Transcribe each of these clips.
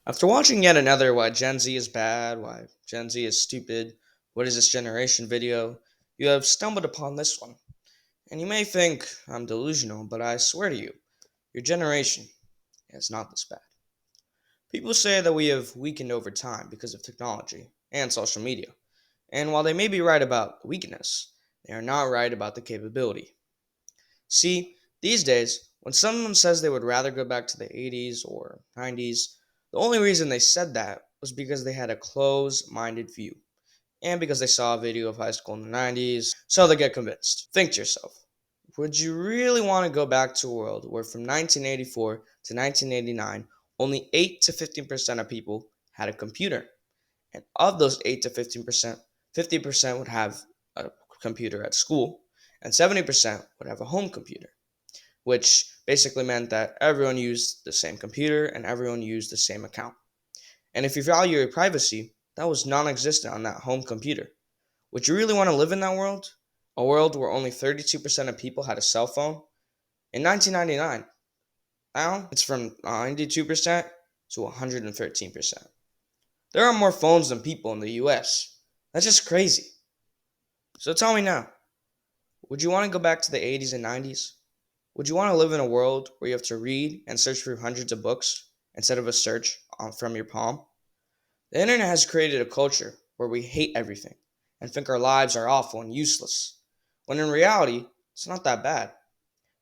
After watching yet another Why Gen Z is Bad, Why Gen Z is Stupid, What is This Generation video, you have stumbled upon this one. And you may think I'm delusional, but I swear to you, your generation is not this bad. People say that we have weakened over time because of technology and social media. And while they may be right about the weakness, they are not right about the capability. See, these days, when someone says they would rather go back to the 80s or 90s, the only reason they said that was because they had a closed minded view, and because they saw a video of high school in the 90s, so they get convinced. Think to yourself, would you really want to go back to a world where from 1984 to 1989, only 8 to 15% of people had a computer? And of those 8 to 15%, 50% would have a computer at school, and 70% would have a home computer, which basically meant that everyone used the same computer and everyone used the same account. And if you value your privacy, that was non existent on that home computer. Would you really want to live in that world? A world where only 32% of people had a cell phone? In 1999, now it's from 92% to 113%. There are more phones than people in the US. That's just crazy. So tell me now, would you want to go back to the 80s and 90s? Would you want to live in a world where you have to read and search through hundreds of books instead of a search from your palm? The internet has created a culture where we hate everything and think our lives are awful and useless, when in reality, it's not that bad.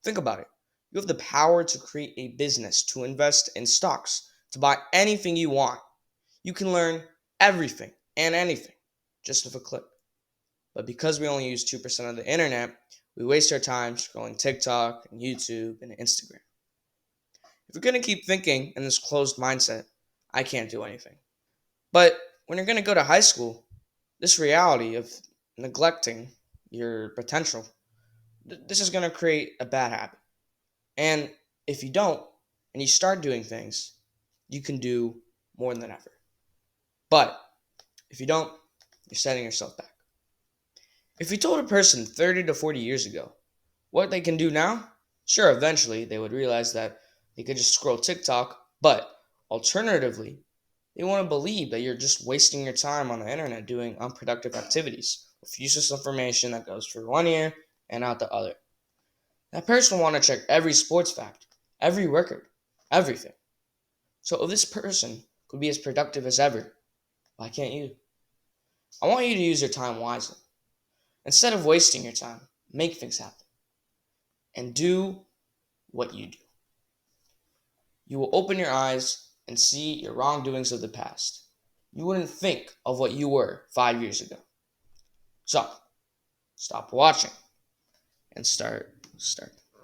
Think about it. You have the power to create a business, to invest in stocks, to buy anything you want. You can learn everything and anything just with a click. But because we only use 2% of the internet, we waste our time scrolling TikTok and YouTube and Instagram. If you're going to keep thinking in this closed mindset, I can't do anything. But when you're going to go to high school, this reality of neglecting your potential, this is going to create a bad habit. And if you don't, and you start doing things, you can do more than ever. But if you don't, you're setting yourself back. If you told a person 30 to 40 years ago what they can do now, sure, eventually they would realize that they could just scroll TikTok, but alternatively, they want to believe that you're just wasting your time on the internet doing unproductive activities with useless information that goes through one ear and out the other. That person will want to check every sports fact, every record, everything. So if this person could be as productive as ever, why can't you? I want you to use your time wisely. Instead of wasting your time, make things happen and do what you do. You will open your eyes and see your wrongdoings of the past. You wouldn't think of what you were 5 years ago. So, stop watching and start.